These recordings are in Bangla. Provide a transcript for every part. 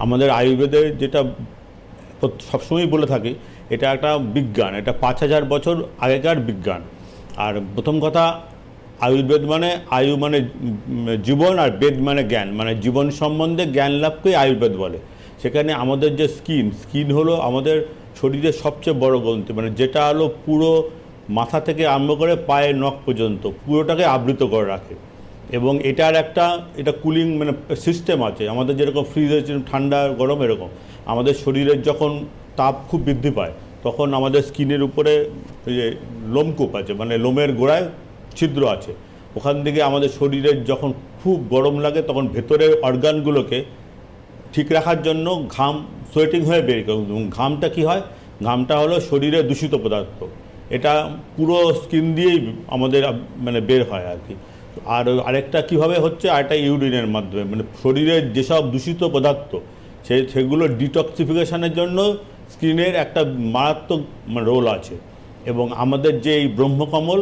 আমাদের আয়ুর্বেদের যেটা সবসময় বলে থাকি, এটা একটা বিজ্ঞান, এটা 5000 বছর আগেকার বিজ্ঞান। আর প্রথম কথা, আয়ুর্বেদ মানে আয়ু মানে জীবন, আর বেদ মানে জ্ঞান, মানে জীবন সম্বন্ধে জ্ঞান লাভকেই আয়ুর্বেদ বলে। সেখানে আমাদের যে স্কিন হলো আমাদের শরীরের সবচেয়ে বড় গ্রন্থি, মানে যেটা হলো পুরো মাথা থেকে আরম্ভ করে পায়ের নখ পর্যন্ত পুরোটাকে আবৃত করে রাখে। এবং এটা কুলিং মানে সিস্টেম আছে আমাদের, যেরকম ফ্রিজের ঠান্ডা গরম, এরকম আমাদের শরীরের যখন তাপ খুব বৃদ্ধি পায় তখন আমাদের স্কিনের উপরে যে লোমকূপ আছে, মানে লোমের গোড়ায় ছিদ্র আছে, ওখান থেকে আমাদের শরীরের যখন খুব গরম লাগে তখন ভেতরের অর্গানগুলোকে ঠিক রাখার জন্য ঘাম সোয়েটিং হয়ে বের করে। এবং ঘামটা কী হয়, ঘামটা হলো শরীরের দূষিত পদার্থ, এটা পুরো স্কিন দিয়েই আমাদের মানে বের হয় আর কি। আর আরেকটা কীভাবে হচ্ছে, আরেকটা ইউরিনের মাধ্যমে, মানে শরীরের যেসব দূষিত পদার্থ সেগুলো ডিটক্সিফিকেশনের জন্য স্কিনের একটা মারাত্মক রোল আছে। এবং আমাদের যে এই ব্রহ্মকমল,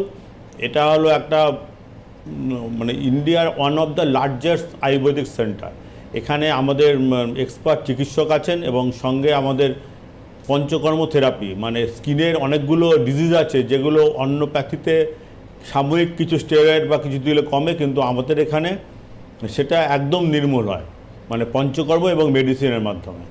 এটা হলো একটা মানে ইন্ডিয়ার one of the largest Ayurvedic centre. এখানে আমাদের এক্সপার্ট চিকিৎসক আছেন এবং সঙ্গে আমাদের পঞ্চকর্ম থেরাপি, মানে স্কিনের অনেকগুলো ডিজিজ আছে যেগুলো অন্য প্যাথিতে সাময়িক কিছু স্টেরয়েড বা কিছু দিলে কমে, কিন্তু আমাদের এখানে সেটা একদম নির্মূল হয়, মানে পঞ্চকর্ম এবং মেডিসিনের মাধ্যমে।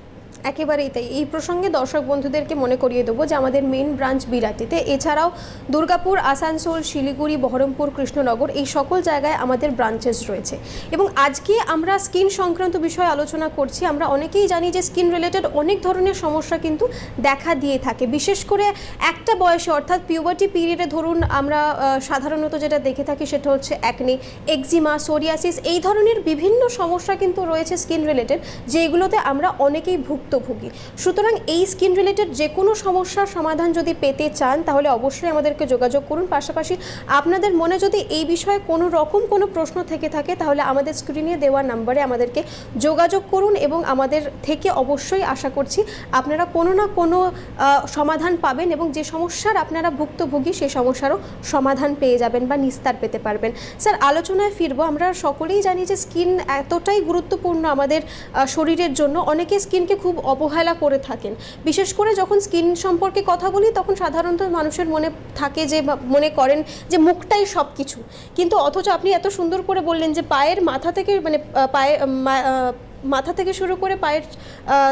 একেবারেই তাই। এই প্রসঙ্গে দর্শক বন্ধুদেরকে মনে করিয়ে দেবো যে আমাদের মেন ব্রাঞ্চ বিরাটিতে, এছাড়াও দুর্গাপুর, আসানসোল, শিলিগুড়ি, বহরমপুর, কৃষ্ণনগর, এই সকল জায়গায় আমাদের ব্রাঞ্চেস রয়েছে। এবং আজকে আমরা স্কিন সংক্রান্ত বিষয়ে আলোচনা করছি। আমরা অনেকেই জানি যে স্কিন রিলেটেড অনেক ধরনের সমস্যা কিন্তু দেখা দিয়ে থাকে, বিশেষ করে একটা বয়সে অর্থাৎ পিউবার্টি পিরিয়ডে। ধরুন আমরা সাধারণত যেটা দেখে থাকি সেটা হচ্ছে অ্যাকনে, এক্সিমা, সোরিয়াসিস, এই ধরনের বিভিন্ন সমস্যা কিন্তু রয়েছে স্কিন রিলেটেড, যেগুলোতে আমরা অনেকেই ভুক্তভোগী। সুতরাং এই স্কিন রিলেটেড যে কোনো সমস্যার সমাধান যদি পেতে চান তাহলে অবশ্যই আমাদেরকে যোগাযোগ করুন। পাশাপাশি আপনাদের মনে যদি এই বিষয়ে কোনো রকম কোনো প্রশ্ন থেকে থাকে তাহলে আমাদের স্ক্রিনে দেওয়া নাম্বারে আমাদেরকে যোগাযোগ করুন এবং আমাদের থেকে অবশ্যই আশা করছি আপনারা কোনো না কোনো সমাধান পাবেন এবং যে সমস্যার আপনারা ভুক্তভোগী সেই সমস্যারও সমাধান পেয়ে যাবেন বা নিস্তার পেতে পারবেন। স্যার, আলোচনায় ফিরবো। আমরা সকলেই জানি যে স্কিন এতটাই গুরুত্বপূর্ণ আমাদের শরীরের জন্য। অনেকে স্কিনকে খুব অবহেলা করে থাকেন, বিশেষ করে যখন স্কিন সম্পর্কে কথা বলি তখন সাধারণত মানুষের মনে থাকে যে মনে করেন যে মুখটাই সব কিছু, কিন্তু অথচ আপনি এত সুন্দর করে বললেন যে পায়ের মাথা থেকে মানে মাথা থেকে শুরু করে পায়ের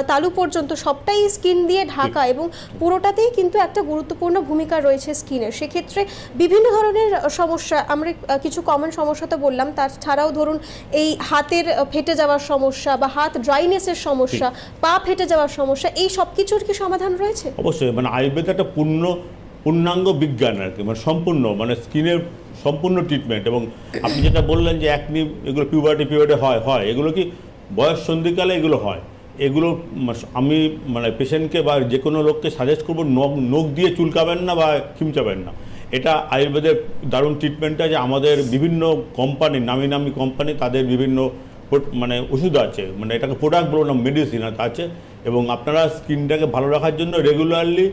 তালু পর্যন্ত সবটাই স্কিন দিয়ে ঢাকা এবং পুরোটাতেই কিন্তু একটা গুরুত্বপূর্ণ ভূমিকা রয়েছে স্কিনের। সেক্ষেত্রে বিভিন্ন ধরনের সমস্যা, আমরা কিছু কমন সমস্যা তো বললাম, তাছাড়াও ধরুন এই হাতের ফেটে যাওয়ার সমস্যা বা হাত ড্রাইনেসের সমস্যা, পা ফেটে যাওয়ার সমস্যা, এই সব কিছুর কি সমাধান রয়েছে? অবশ্যই, মানে আয়ুর্বেদ একটা পূর্ণাঙ্গ বিজ্ঞান আর কি, মানে সম্পূর্ণ, মানে স্কিনের সম্পূর্ণ ট্রিটমেন্ট। এবং আপনি যেটা বললেন যে অ্যাকনি, এগুলো পিউবার্টি হয়, এগুলো কি বয়স সন্ধিকালে এগুলো হয়। এগুলো আমি মানে পেশেন্টকে বা যে কোনো লোককে সাজেস্ট করবো নখ দিয়ে চুলকাবেন না বা খিমচাবেন না। এটা আয়ুর্বেদের দারুণ ট্রিটমেন্ট আছে। আমাদের বিভিন্ন কোম্পানি, নামি নামি কোম্পানি, তাদের বিভিন্ন মানে ওষুধ আছে, মানে এটাকে প্রোডাক্ট বলো না, মেডিসিন আছে। এবং আপনারা স্কিনটাকে ভালো রাখার জন্য রেগুলারলি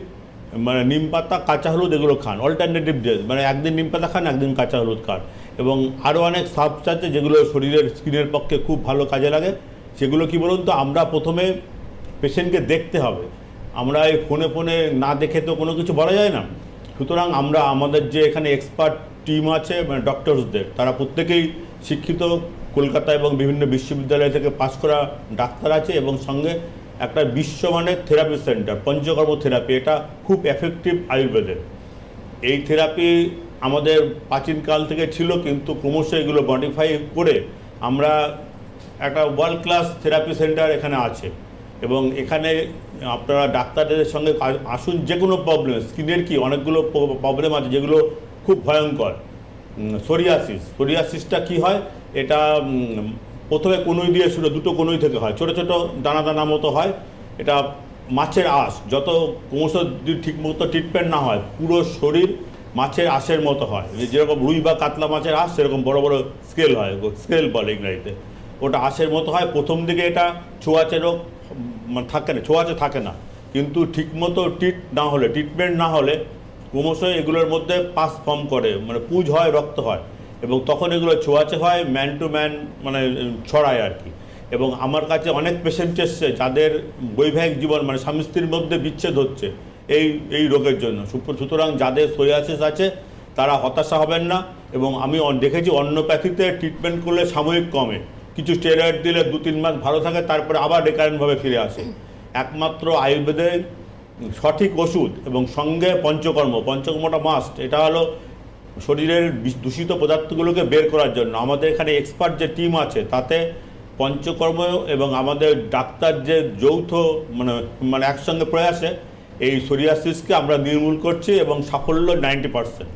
মানে নিম পাতা, কাঁচা হলুদ এগুলো খান, অল্টারনেটিভ ডেজ, মানে একদিন নিম পাতা খান, একদিন কাঁচা হলুদ খান। এবং আরও অনেক সাবস আছে যেগুলো শরীরের স্কিনের পক্ষে খুব ভালো কাজে লাগে। সেগুলো কি বলুন তো, আমরা প্রথমে পেশেন্টকে দেখতে হবে, আমরা এই ফোনে না দেখে তো কোনো কিছু বলা যায় না। সুতরাং আমরা আমাদের যে এখানে এক্সপার্ট টিম আছে, মানে ডক্টরসদের, তারা প্রত্যেকেই শিক্ষিত, কলকাতা এবং বিভিন্ন বিশ্ববিদ্যালয় থেকে পাশ করা ডাক্তার আছে, এবং সঙ্গে একটা বিশ্বমানের থেরাপি সেন্টার, পঞ্চকর্ম থেরাপি, এটা খুব এফেক্টিভ আয়ুর্বেদের। এই থেরাপি আমাদের প্রাচীনকাল থেকে ছিল, কিন্তু ক্রমশ এগুলো মডিফাই করে আমরা একটা ওয়ার্ল্ড ক্লাস থেরাপি সেন্টার এখানে আছে। এবং এখানে আপনারা ডাক্তারদের সঙ্গে আসুন, যে কোনো প্রবলেম, স্কিনের কি অনেকগুলো প্রবলেম আছে যেগুলো খুব ভয়ঙ্কর। সোরিয়াসিসটা কি হয়, এটা প্রথমে কনুই দিয়ে শুরু, দুটো কনুই থেকে হয়, ছোটো ছোটো দানা দানা মতো হয়। এটা মাছের আঁশ, যত ক্রমশ যদি ঠিকমতো ট্রিটমেন্ট না হয় পুরো শরীর মাছের আঁশের মতো হয়। যেরকম রুই বা কাতলা মাছের আঁশ সেরকম বড় বড় স্কেল হয়, স্কেল বলে ইংরাজিতে, ওটা আঁশের মতো হয়। প্রথম দিকে এটা ছোঁয়াচে রোগ থাকে না, ছোঁয়াচে থাকে না, কিন্তু ঠিকমতো ট্রিটমেন্ট না হলে ক্রমশ এগুলোর মধ্যে পাস ফর্ম করে, মানে পুঁজ হয়, রক্ত হয়, এবং তখন এগুলো ছোঁয়াচে হয়, ম্যান টু ম্যান মানে ছড়ায় আর কি। এবং আমার কাছে অনেক পেশেন্ট এসছে যাদের বৈবাহিক জীবন মানে স্বামী স্ত্রীর মধ্যে বিচ্ছেদ হচ্ছে এই রোগের জন্য। সুতরাং যাদের সোরিয়াসিস আছে তারা হতাশা হবেন না। এবং আমি দেখেছি অন্যপ্যাথিতে ট্রিটমেন্ট করলে সাময়িক কমে, কিছু স্টেরয়েড দিলে 2-3 মাস ভালো থাকে, তারপরে আবার রিকারেন্টভাবে ফিরে আসে। একমাত্র আয়ুর্বেদে সঠিক ওষুধ এবং সঙ্গে পঞ্চকর্মটা মাস্ট। এটা হলো শরীরের দূষিত পদার্থগুলোকে বের করার জন্য। আমাদের এখানে এক্সপার্ট যে টিম আছে তাতে পঞ্চকর্ম এবং আমাদের ডাক্তার যে যৌথ মানে একসঙ্গে প্রয়াসে এই সোরিয়াসিসকে আমরা নির্মূল করছি এবং সাফল্য 90%।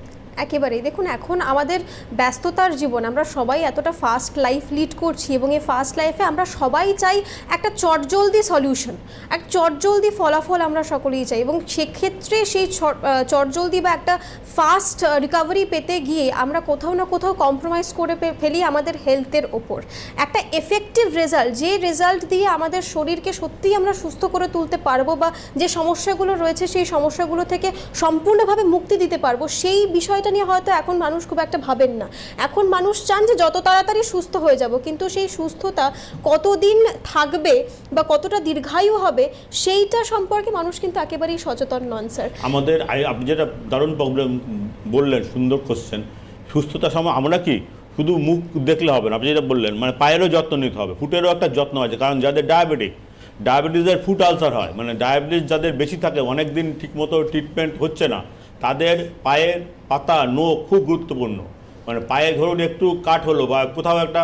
একেবারেই দেখুন, এখন আমাদের ব্যস্ততার জীবন, আমরা সবাই এতটা ফাস্ট লাইফ লিড করছি এবং এই ফাস্ট লাইফে আমরা সবাই চাই একটা চটজলদি সলিউশন, এক চটজলদি ফলাফল আমরা সকলেই চাই। এবং সেক্ষেত্রে সেই চটজলদি বা একটা ফাস্ট রিকভারি পেতে গিয়ে আমরা কোথাও না কোথাও কম্প্রোমাইজ করে ফেলি আমাদের হেলথের ওপর। একটা এফেক্টিভ রেজাল্ট, যে রেজাল্ট দিয়ে আমাদের শরীরকে সত্যিই আমরা সুস্থ করে তুলতে পারবো বা যে সমস্যাগুলো রয়েছে সেই সমস্যাগুলো থেকে সম্পূর্ণভাবে মুক্তি দিতে পারবো, সেই বিষয়টা নিয়ে হয়তো এখন মানুষ খুব একটা ভাবেন না। এখন মানুষ চান যে যত তাড়াতাড়ি সুস্থ হয়ে যাব, কিন্তু সেই সুস্থতা কতদিন থাকবে বা কতটা দীর্ঘায়ু হবে সেইটা সম্পর্কে মানুষ কিন্তু একেবারেই সচেতন নন স্যার। আমাদের আপনি যেটা দারুণ প্রবলেম বললেন, সুন্দর কোশ্চেন। সুস্থতার সময় আমরা কি শুধু মুখ দেখলে হবে না, আপনি যেটা বললেন মানে পায়েরও যত্ন নিতে হবে, ফুটেরও একটা যত্ন আছে। কারণ যাদের ডায়াবেটিসের ফুট আলসার হয়, মানে ডায়াবেটিস যাদের বেশি থাকে, অনেক দিন ঠিকমতো ট্রিটমেন্ট হচ্ছে না, তাদের পায়ের পাতা নখ খুব গুরুত্বপূর্ণ। মানে পায়ে ধরুন একটু কাট হলো বা কোথাও একটা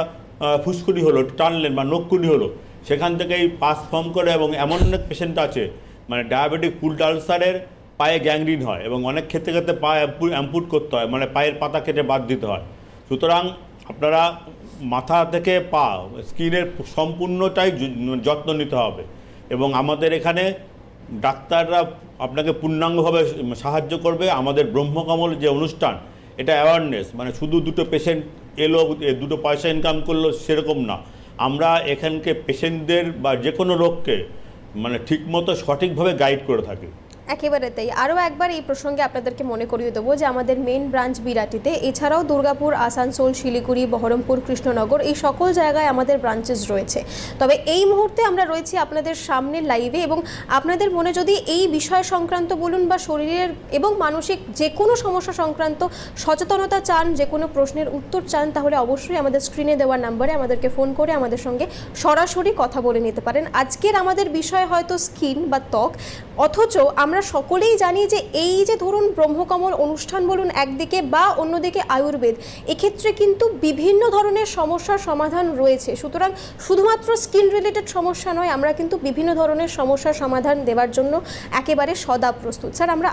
ফুসকুড়ি হলো, টানলেন বা নখকুনি হলো, সেখান থেকেই পাস ফর্ম করে। এবং এমন অনেক পেশেন্ট আছে মানে ডায়াবেটিক ফুট আলসারের পায়ে গ্যাংগ্রিন হয় এবং অনেক ক্ষেত্রে পা অ্যাম্পুট করতে হয়, মানে পায়ের পাতা কেটে বাদ দিতে হয়। সুতরাং আপনারা মাথা থেকে পা স্কিনের সম্পূর্ণটাই যত্ন নিতে হবে। এবং আমাদের এখানে ডাক্তাররা আপনাকে পূর্ণাঙ্গভাবে সাহায্য করবে। আমাদের ব্রহ্মকমল যে অনুষ্ঠান, এটা অ্যাওয়ারনেস, মানে শুধু দুটো পেশেন্ট এলো দুটো পয়সা ইনকাম করলো সেরকম না। আমরা এখানকে পেশেন্টদের বা যে কোনো রোগকে মানে ঠিকমতো সঠিকভাবে গাইড করে থাকি। একেবারে তাই। আরও একবার এই প্রসঙ্গে আপনাদেরকে মনে করিয়ে দেবো যে আমাদের মেন ব্রাঞ্চ বিরাটিতে, এছাড়াও দুর্গাপুর, আসানসোল, শিলিগুড়ি, বহরমপুর, কৃষ্ণনগর, এই সকল জায়গায় আমাদের ব্রাঞ্চেস রয়েছে। তবে এই মুহূর্তে আমরা রয়েছি আপনাদের সামনে লাইভে, এবং আপনাদের মনে যদি এই বিষয় সংক্রান্ত বলুন বা শরীরের এবং মানসিক যে কোনো সমস্যা সংক্রান্ত সচেতনতা চান, যে কোনো প্রশ্নের উত্তর চান, তাহলে অবশ্যই আমাদের স্ক্রিনে দেওয়া নাম্বারে আমাদেরকে ফোন করে আমাদের সঙ্গে সরাসরি কথা বলে নিতে পারেন। আজকের আমাদের বিষয় হয়তো স্কিন বা ত্বক, অথচ আমরা সকলেই জানি যে এই যে ধরুন ব্রহ্মকমল অনুষ্ঠান বলুন একদিকে বা অন্যদিকে আয়ুর্বেদ, এক্ষেত্রে কিন্তু বিভিন্ন ধরনের সমস্যার সমাধান রয়েছে। সুতরাং শুধুমাত্র স্কিন রিলেটেড সমস্যা নয়, আমরা কিন্তু বিভিন্ন ধরনের সমস্যার সমাধান দেওয়ার জন্য একেবারে সদা প্রস্তুত। স্যার, আমরা